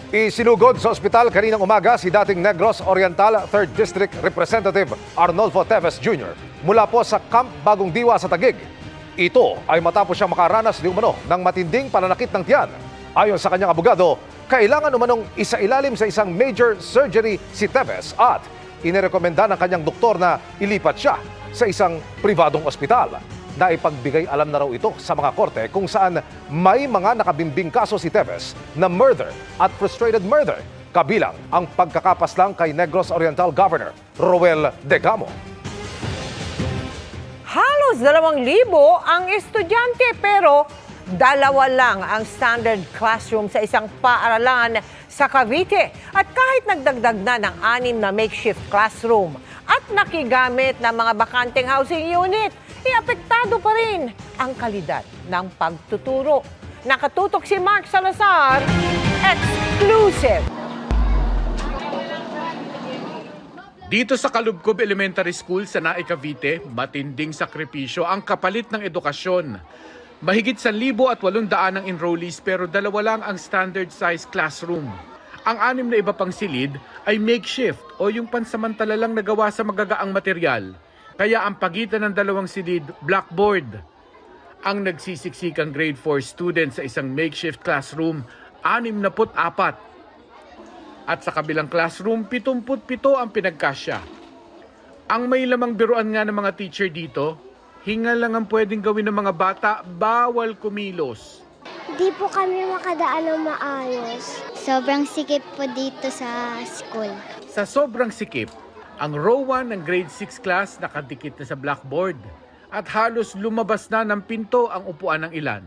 Isinugod sa ospital kaninang umaga si dating Negros Oriental 3rd District Representative Arnolfo Teves Jr. mula po sa Camp Bagong Diwa sa Taguig. Ito ay matapos siyang makaranas di umano ng matinding pananakit ng tiyan. Ayon sa kanyang abogado, kailangan umanong isailalim sa isang major surgery si Teves at inirekomenda ng kanyang doktor na ilipat siya sa isang pribadong ospital. Naipagbigay alam na raw ito sa mga korte kung saan may mga nakabimbing kaso si Teves na murder at frustrated murder, kabilang ang pagkakapaslang kay Negros Oriental Governor Roel Decamo. Halos 2,000 ang estudyante pero 2 lang ang standard classroom sa isang paaralan sa Cavite. At kahit nagdagdag na ng 6 na makeshift classroom at nakigamit ng mga bakanteng housing unit, apektado pa rin ang kalidad ng pagtuturo. Nakatutok si Mark Salazar, exclusive. Dito sa Kalubkob Elementary School sa Nae, Cavite, matinding sakripisyo ang kapalit ng edukasyon. Mahigit 1,800 ang enrollees pero 2 lang ang standard size classroom. Ang 6 na iba pang silid ay makeshift o yung pansamantala lang nagawa sa magagaang material. Kaya ang pagitan ng 2 silid, blackboard. Ang nagsisiksikang grade 4 student sa isang makeshift classroom, 64. At sa kabilang classroom, 77 ang pinagkasya. Ang may lamang biruan nga ng mga teacher dito, hingal lang ang pwedeng gawin ng mga bata, bawal kumilos. Di po kami makadaan ng maayos. Sobrang sikip po dito sa school. Sa sobrang sikip, ang row 1 ng grade 6 class nakadikit na sa blackboard at halos lumabas na ng pinto ang upuan ng ilan.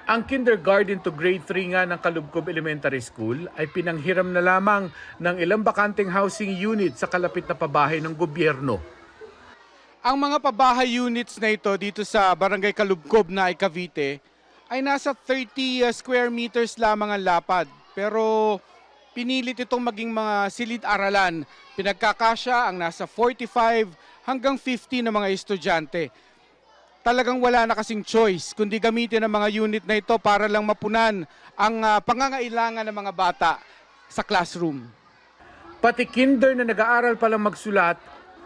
Ang kindergarten to grade 3 nga ng Kalubkob Elementary School ay pinanghiram na lamang ng ilang bakanteng housing unit sa kalapit na pabahay ng gobyerno. Ang mga pabahay units na ito dito sa Barangay Kalubkob na Cavite ay nasa 30 square meters lamang ang lapad. Pero pinilit itong maging mga silid-aralan. Pinagkakasya ang nasa 45 hanggang 50 na mga estudyante. Talagang wala na kasing choice kundi gamitin ang mga unit na ito para lang mapunan ang pangangailangan ng mga bata sa classroom. Pati kinder na nag-aaral palang magsulat,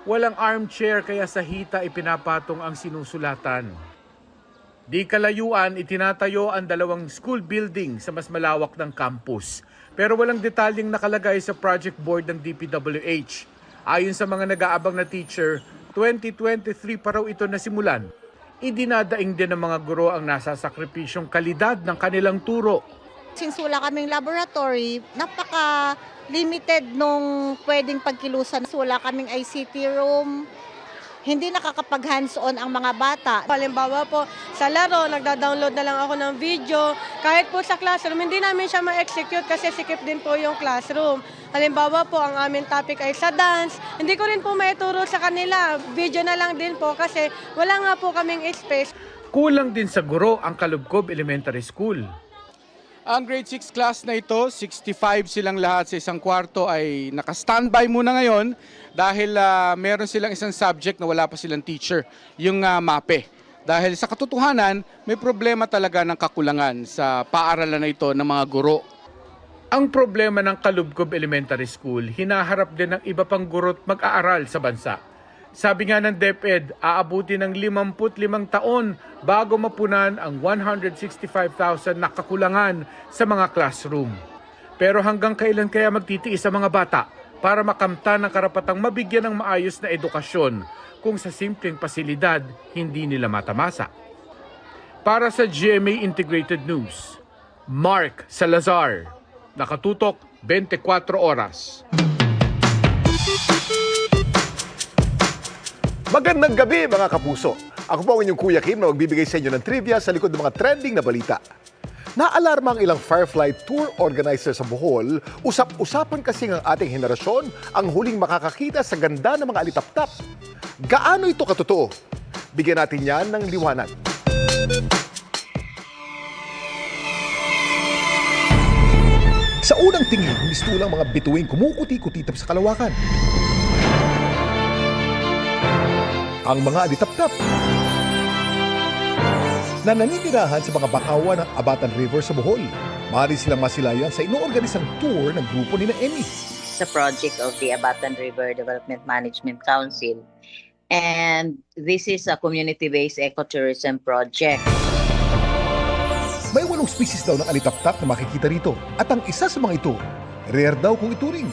walang armchair kaya sa hita ipinapatong ang sinusulatan. Di kalayuan, itinatayo ang 2 school building sa mas malawak ng campus. Pero walang detalyeng nakalagay sa project board ng DPWH. Ayon sa mga nag-aabang na teacher, 2023 pa raw ito nasimulan. Idinadaing din ng mga guro ang nasasakripisyong kalidad ng kanilang turo. Since wala kaming laboratory, napaka-limited nung pwedeng pagkilusan. Wala kaming ICT room, hindi nakakapag-hands-on ang mga bata. Halimbawa po, sa laro, nagda-download na lang ako ng video. Kahit po sa classroom, hindi namin siya ma-execute kasi sikip din po yung classroom. Halimbawa po, ang aming topic ay sa dance. Hindi ko rin po maituro sa kanila. Video na lang din po kasi wala nga po kaming space. Kulang din sa guro ang Kalubkob Elementary School. Ang grade 6 class na ito, 65 silang lahat sa isang kwarto ay naka-standby muna ngayon dahil meron silang isang subject na wala pa silang teacher, yung MAPE. Dahil sa katotohanan, may problema talaga ng kakulangan sa paaralan na ito ng mga guro. Ang problema ng Kalubkob Elementary School, hinaharap din ng iba pang guro't mag-aaral sa bansa. Sabi nga ng DepEd, aabuti ng 55 taon bago mapunan ang 165,000 na kakulangan sa mga classroom. Pero hanggang kailan kaya magtitiis sa mga bata para makamtan ang karapatang mabigyan ng maayos na edukasyon kung sa simpleng pasilidad hindi nila matamasa? Para sa GMA Integrated News, Mark Salazar, nakatutok 24 oras. Magandang gabi mga kapuso. Ako po ang inyong Kuya Kim na magbibigay sa inyo ng trivia sa likod ng mga trending na balita. Naalarma ang ilang Firefly Tour organizer sa Bohol. Usap-usapan kasi ng ating henerasyon ang huling makakakita sa ganda ng mga alitaptap. Gaano ito katotoo? Bigyan natin yan ng liwanag. Sa unang tingin, mistulang mga bituing kumukuti-kutitap sa kalawakan. Ang mga alitaptap na naninirahan sa mga bakawan ng Abatan River sa Bohol. Maaari silang masilayan sa inoorganisang tour ng grupo ni Emmy. Sa project of the Abatan River Development Management Council. And this is a community-based ecotourism project. May 8 species daw ng alitaptap na makikita rito at ang isa sa mga ito, rare daw kung ituring.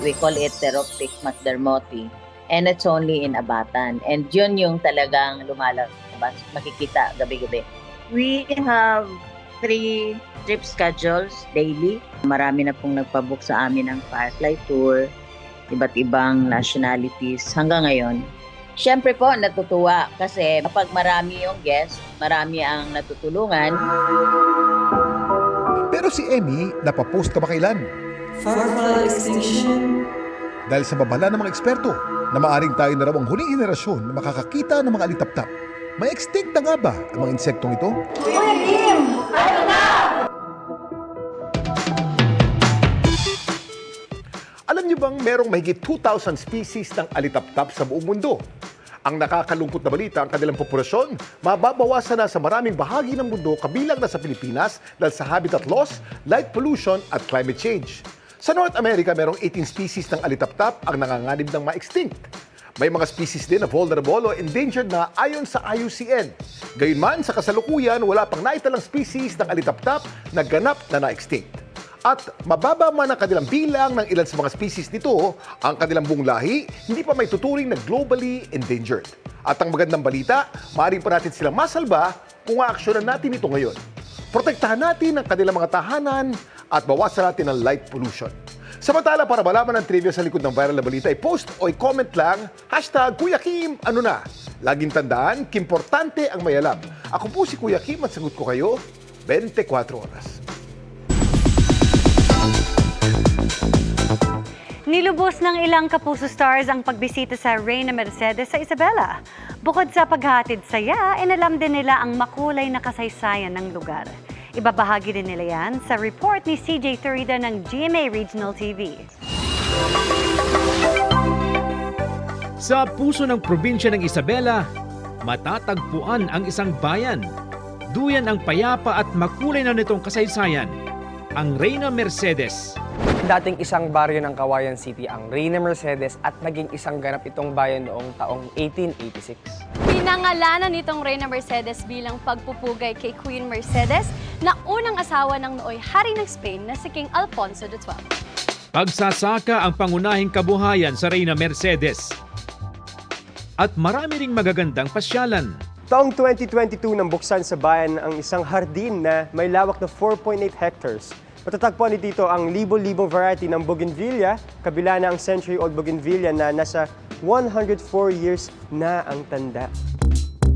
We call it Pteroptic macdermoti and it's only in Abatan. And yun yung talagang lumalabas, makikita gabi-gabi. We have 3 trip schedules daily. Marami na pong nagpabook sa amin ng Firefly Tour, iba't ibang nationalities hanggang ngayon. Siyempre po, natutuwa kasi kapag marami yung guest, marami ang natutulungan. Pero si Emmy napapost kamakailan. Firefly extinction. Dahil sa babala ng mga eksperto na maaring tayo na raw ang huling henerasyon na makakakita ng mga alitaptap. May extinct na nga ba ang mga insektong ito? Alam niyo bang merong mahigit 2,000 species ng alitaptap sa buong mundo? Ang nakakalungkot na balita, ang kanilang populasyon mababawasan na sa maraming bahagi ng mundo kabilang na sa Pilipinas dahil sa habitat loss, light pollution at climate change. Sa North America, merong 18 species ng alitaptap ang nanganganib ng ma-extinct. May mga species din na vulnerable o endangered na ayon sa IUCN. Gayunman, sa kasalukuyan, wala pang naitalang species ng alitaptap na ganap na na-extinct. At mababa man ang kanilang bilang ng ilan sa mga species nito, ang kanilang buong lahi hindi pa may tuturing na globally endangered. At ang magandang balita, maaaring pa natin silang masalba kung aaksyonan natin ito ngayon. Protektahan natin ang kanilang mga tahanan at bawasan natin ang light pollution. Samantala, para malaman ang trivia sa likod ng viral na balita, i-post o i-comment lang, #Kuya Kim, ano na? Laging tandaan, kimportante ang may alam. Ako po si Kuya Kim at sagot ko kayo, 24 oras. Nilubos ng ilang Kapuso stars ang pagbisita sa Reyna Mercedes sa Isabela. Bukod sa paghatid saya, inalam din nila ang makulay na kasaysayan ng lugar. Ibabahagi din nila yan sa report ni CJ Turida ng GMA Regional TV. Sa puso ng probinsya ng Isabela, matatagpuan ang isang bayan. Duyan ang payapa at makulay na nitong kasaysayan, ang Reyna Mercedes. Dating isang baryo ng Kawayan City ang Reyna Mercedes at naging isang ganap itong bayan noong taong 1886. Pinangalanan nitong Reyna Mercedes bilang pagpupugay kay Queen Mercedes na unang asawa ng nooy hari ng Spain na si King Alfonso XII. Pagsasaka ang pangunahing kabuhayan sa Reyna Mercedes. At marami ring magagandang pasyalan. Taong 2022 nang buksan sa bayan ang isang hardin na may lawak na 4.8 hectares. Matatagpuan dito ang libo-libong variety ng bougainvillea, kabila na ang century-old bougainvillea na nasa 104 years na ang tanda.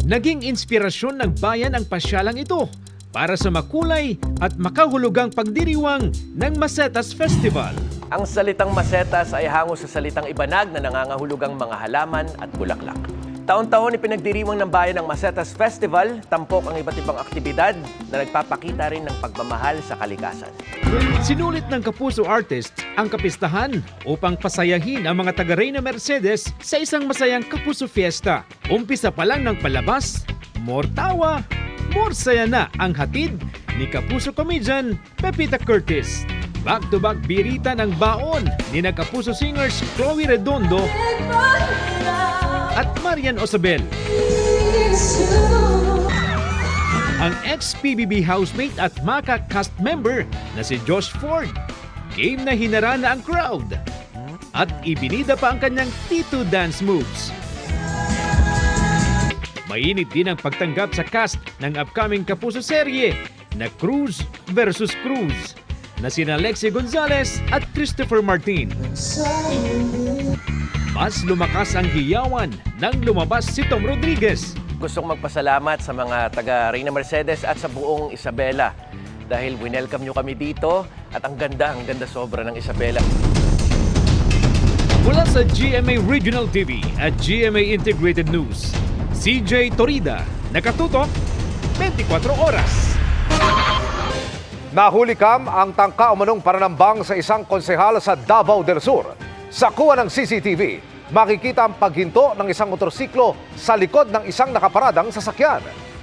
Naging inspirasyon ng bayan ang pasyalang ito para sa makulay at makahulugang pagdiriwang ng Masetas Festival. Ang salitang Masetas ay hango sa salitang ibanag na nangangahulugang mga halaman at bulaklak. Taon-taon ipinagdiriwang ng bayan ng Masetas Festival, tampok ang iba't ibang aktibidad na nagpapakita rin ng pagmamahal sa kalikasan. Sinulit ng Kapuso Artists ang kapistahan upang pasayahin ang mga taga Reyna Mercedes sa isang masayang Kapuso Fiesta. Umpisa pa lang ng palabas, more tawa, more saya na ang hatid ni Kapuso comedian Pepita Curtis. Back-to-back birita ng baon ni Kapuso singers Chloe Redondo at Marian Osabel. Ang ex-PBB housemate at Maka cast member na si Josh Ford, game na hinara na ang crowd at ibinida pa ang kanyang Tito dance moves. Mainit din ang pagtanggap sa cast ng upcoming Kapuso serye na Cruz versus Cruz na sina Lexie Gonzalez at Christopher Martin. Mas lumakas ang hiyawan nang lumabas si Tom Rodriguez. Gusto kong magpasalamat sa mga taga Reyna Mercedes at sa buong Isabela dahil winelcome nyo kami dito at ang ganda sobra ng Isabela. Mula sa GMA Regional TV at GMA Integrated News, CJ Torida, nakatutok 24 oras. Nahuli kam ang tangka umanong pananambang sa isang konsehal sa Davao del Sur. Sa kuha ng CCTV, makikita ang paghinto ng isang motorsiklo sa likod ng isang nakaparadang sasakyan.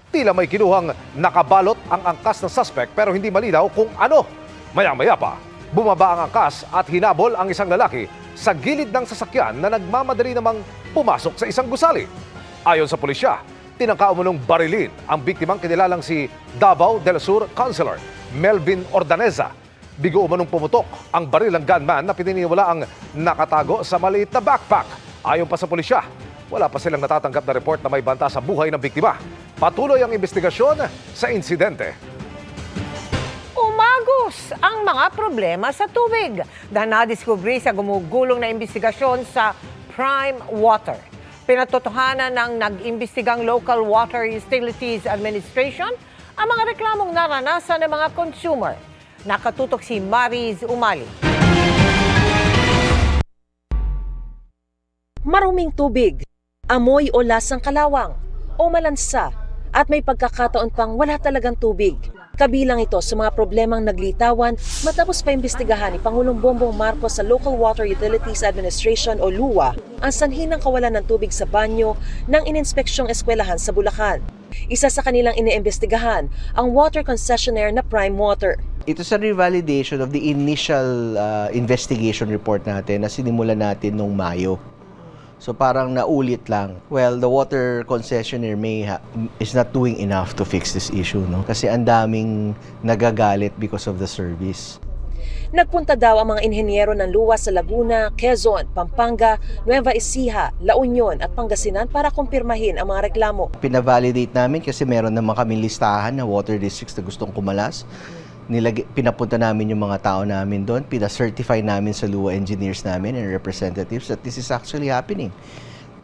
Tila may kinuhang nakabalot ang angkas ng suspect pero hindi malinaw kung ano. Maya-maya pa, bumaba ang angkas at hinabol ang isang lalaki sa gilid ng sasakyan na nagmamadali namang pumasok sa isang gusali. Ayon sa pulisya, tinangka umunong barilin ang biktimang kinilalang si Davao del Sur Councilor Melvin Ordaneza. Bigo umunong pumutok ang baril ng gunman na pininiwala ang nakatago sa maliit na backpack. Ayon pa sa pulisya, wala pa silang natatanggap na report na may banta sa buhay ng biktima. Patuloy ang investigasyon sa insidente. Umagos ang mga problema sa tubig na nadiskubre sa gumugulong na investigasyon sa Prime Water. Pinatotohanan ng nag-imbestigang Local Water Utilities Administration ang mga reklamong naranasan ng mga consumer. Nakatutok si Mariz Umali. Maruming tubig, amoy o lasang kalawang, o malansa, at may pagkakataon pang wala talagang tubig. Kabilang ito sa mga problemang naglitawan matapos paimbestigahan ni Pangulong Bongbong Marcos sa Local Water Utilities Administration o LUWA ang sanhi ng kawalan ng tubig sa banyo ng ininspeksyong eskwelahan sa Bulacan. Isa sa kanilang iniimbestigahan ang water concessionaire na Prime Water. Ito sa revalidation of the initial investigation report natin na sinimulan natin noong Mayo. So parang naulit lang. Well, the water concessionaire is not doing enough to fix this issue, no? Kasi ang daming nagagalit because of the service. Nagpunta daw ang mga inhenyero ng LUWA sa Laguna, Quezon, Pampanga, Nueva Ecija, La Union at Pangasinan para kumpirmahin ang mga reklamo. Pinavalidate namin kasi meron naman kaming listahan na water districts na gustong kumalas. Pinapunta namin yung mga tao namin doon, pina-certify namin sa LUWA engineers namin and representatives that this is actually happening.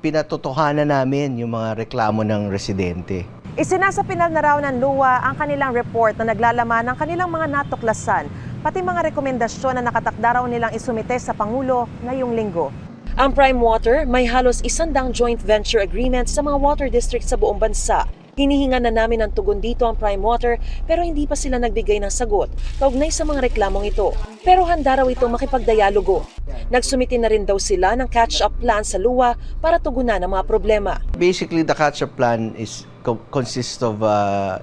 Pinatotohanan namin yung mga reklamo ng residente. Isinasapinal na raw ng LUWA ang kanilang report na naglalaman ng kanilang mga natuklasan, pati mga rekomendasyon na nakatakda raw nilang isumite sa Pangulo ngayong linggo. Ang Prime Water may halos 100 joint venture agreements sa mga water districts sa buong bansa. Hinihinga na namin ng tugon dito ang Prime Water pero hindi pa sila nagbigay ng sagot kaugnay sa mga reklamong ito. Pero handa raw ito makipagdialogo. Nagsumiti na rin daw sila ng catch-up plan sa LUWA para tugunan ang mga problema. Basically, the catch-up plan consists of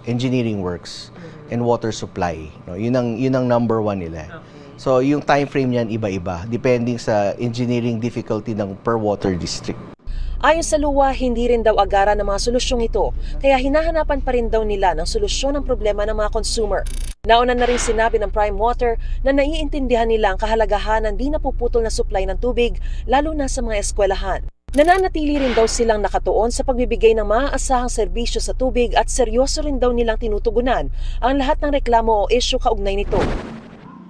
engineering works and water supply. No, yun ang number one nila. So yung time frame niyan iba-iba depending sa engineering difficulty ng per water district. Ayon sa LUWA, hindi rin daw agaran ng mga solusyong ito, kaya hinahanapan pa rin daw nila ng solusyon ng problema ng mga consumer. Nauna na rin sinabi ng Prime Water na naiintindihan nila ang kahalagahan ng di napuputol na supply ng tubig, lalo na sa mga eskwelahan. Nananatili rin daw silang nakatuon sa pagbibigay ng maaasahang serbisyo sa tubig at seryoso rin daw nilang tinutugunan ang lahat ng reklamo o issue kaugnay nito.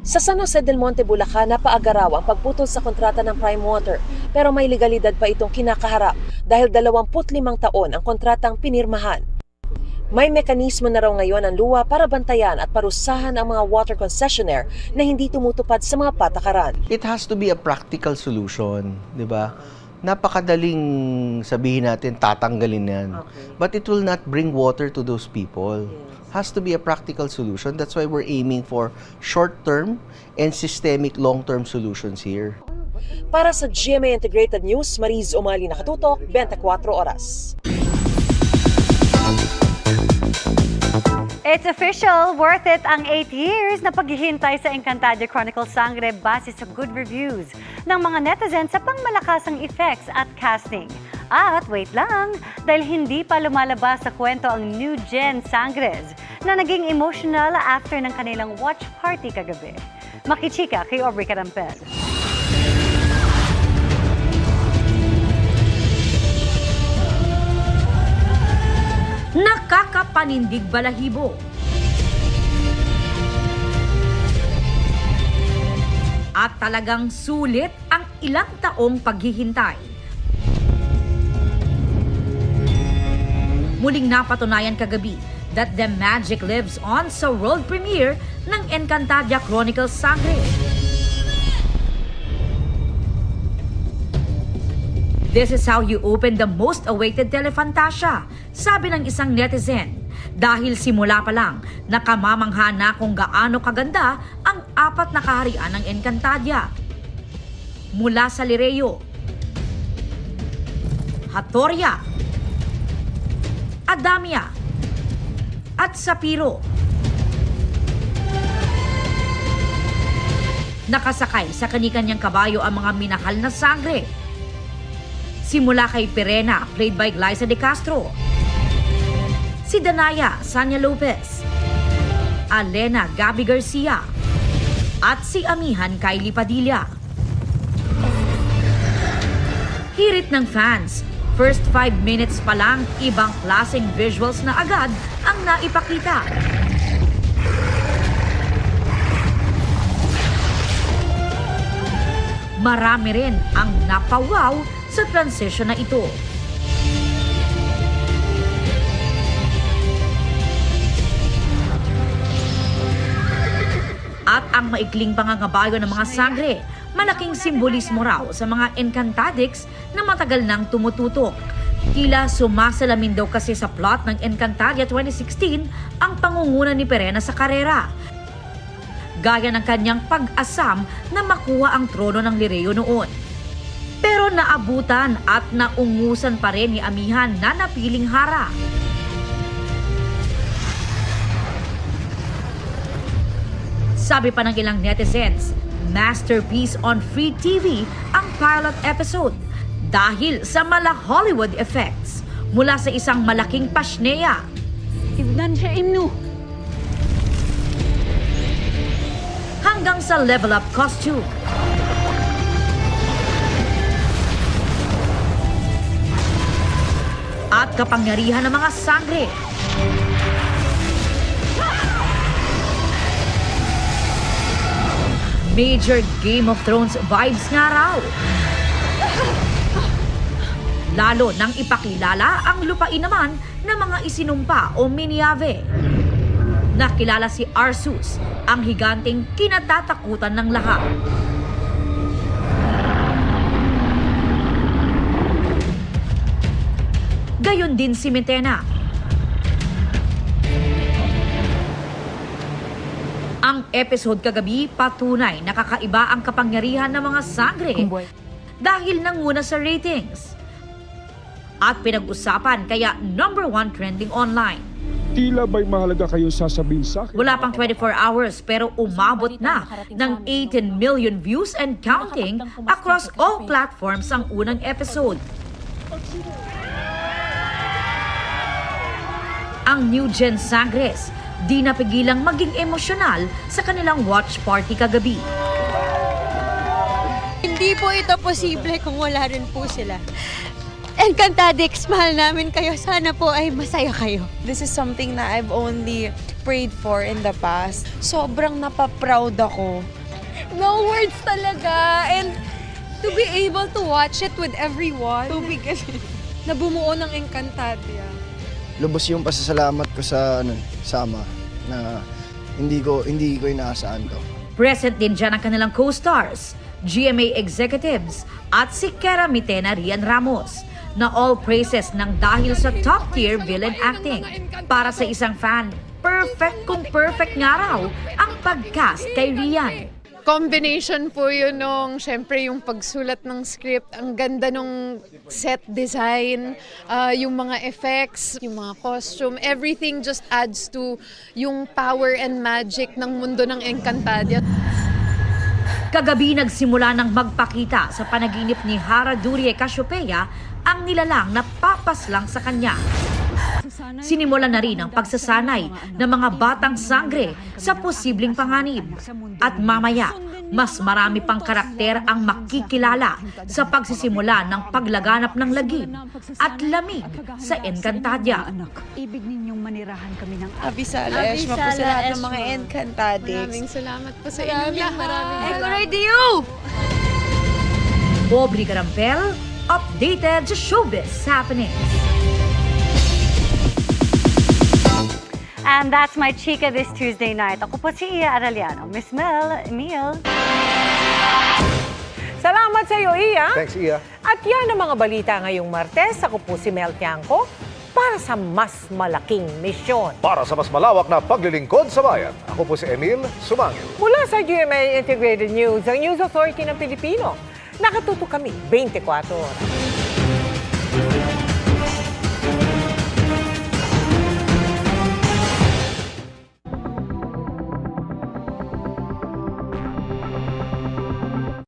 Sa San Jose del Monte, Bulacan, napaagaraw ang pagputol sa kontrata ng Prime Water pero may legalidad pa itong kinakaharap dahil 25 taon ang kontratang pinirmahan. May mekanismo na raw ngayon ang LUWA para bantayan at parusahan ang mga water concessionaire na hindi tumutupad sa mga patakaran. It has to be a practical solution, di ba? Napakadaling sabihin natin tatanggalin yan. But it will not bring water to those people. Has to be a practical solution. That's why we're aiming for short-term and systemic long-term solutions here. Para sa GMA Integrated News, Mariz Umali, nakatutok, 24 oras. It's official! Worth it ang 8 years na paghihintay sa Encantadia Chronicles Sangre base sa good reviews ng mga netizens sa pangmalakasang effects at casting. At wait lang, dahil hindi pa lumalabas sa kwento ang new gen Sangres na naging emotional after ng kanilang watch party kagabi. Makichika kay Aubrey Carampel. Nakakapanindig balahibo. At talagang sulit ang ilang taong paghihintay. Muling napatunayan kagabi that the magic lives on sa world premiere ng Encantadia Chronicles Sangre. This is how you open the most awaited Telefantasia, sabi ng isang netizen. Dahil simula pa lang, nakamamangha na kung gaano kaganda ang 4 na kaharian ng Encantadia. Mula sa Lireo, Hatoria, Adamia, at sapiro. Nakasakay sa kani-kanyang kabayo ang mga minahal na sangre. Simula kay Perena, played by Glyza De Castro, si Danaya, Sanya Lopez, Alena, Gabby Garcia, at si Amihan, Kylie Padilla. Hirit ng fans, first 5 minutes pa lang, ibang klaseng visuals na agad ang naipakita. Marami rin ang napawaw sa transition na ito. At ang maikling pangangabayo ng mga sangre, malaking simbolismo raw sa mga Encantadix na matagal nang tumututok. Tila sumasalamin daw kasi sa plot ng Encantadia 2016 ang pangunguna ni Perena sa karera. Gaya ng kanyang pag-asam na makuha ang trono ng Lireo noon. Pero naabutan at naungusan pa rin ni Amihan na napiling hara. Sabi pa ng ilang netizens, masterpiece on free TV ang pilot episode dahil sa mala Hollywood effects mula sa isang malaking pasneya. Hanggang sa level up costume. At kapangyarihan ng mga sangre. Major Game of Thrones vibes nga raw. Lalo nang ipakilala ang lupain naman ng mga isinumpa o miniave. Nakilala si Arsus, ang higanteng kinatatakutan ng lahat. Gayon din si Metena. Ang episode kagabi patunay na kakaiba ang kapangyarihan ng mga sangre dahil nanguna sa ratings. At pinag-usapan kaya #1 trending online. Tila ba'y mahalaga kayo sasabihin sa akin? Wala pang 24 hours pero umabot na ng 18 million views and counting across all platforms ang unang episode. Ang New Gen Sangres di napigilang maging emosyonal sa kanilang watch party kagabi. Hindi po ito posible kung wala rin po sila. Encantadix, mahal namin kayo. Sana po ay masaya kayo. This is something na I've only prayed for in the past. Sobrang napaproud ako. No words talaga. And to be able to watch it with everyone. Tubig kasi. Na bumuo ng Encantadia. Lubos yung pasasalamat ko sa Sama na hindi ko inaasahan to. Present din dyan ang kanilang co-stars, GMA executives at si Kera Mitena Rian Ramos na all praises ng dahil sa top-tier villain acting. Para sa isang fan, perfect kung perfect nga raw ang pag-cast kay Rian. Combination po yun nung, syempre, yung pagsulat ng script, ang ganda nung set design, yung mga effects, yung mga costume, everything just adds to yung power and magic ng mundo ng Encantadia. Kagabi nagsimula ng magpakita sa panaginip ni Hara Durie Cassiopeia ang nilalang na papaslang sa kanya. Sinimulan na rin ang pagsasanay ng mga batang sangre sa posibleng panganib. At mamaya, mas marami pang karakter ang makikilala sa pagsisimula ng paglaganap ng lagim at lamig sa Encantadia. Ibig ninyong manirahan kami ng Abisala Eshma po sa lahat ng mga Encantadix. Maraming salamat po sa inyo. Maraming salamat. Aubrey Carampel, updated sa showbiz happenings. And that's my chika this Tuesday night. Ako po si Iya Araliano. Miss Mel, Emil. Salamat sa iyo, Iya. Thanks, Iya. At yan ang mga balita ngayong Martes. Ako po si Mel Tiangco para sa mas malaking misyon. Para sa mas malawak na paglilingkod sa bayan, ako po si Emil Sumangil. Mula sa GMA Integrated News, ang News Authority ng Pilipino. Nakatuto kami 24 oras.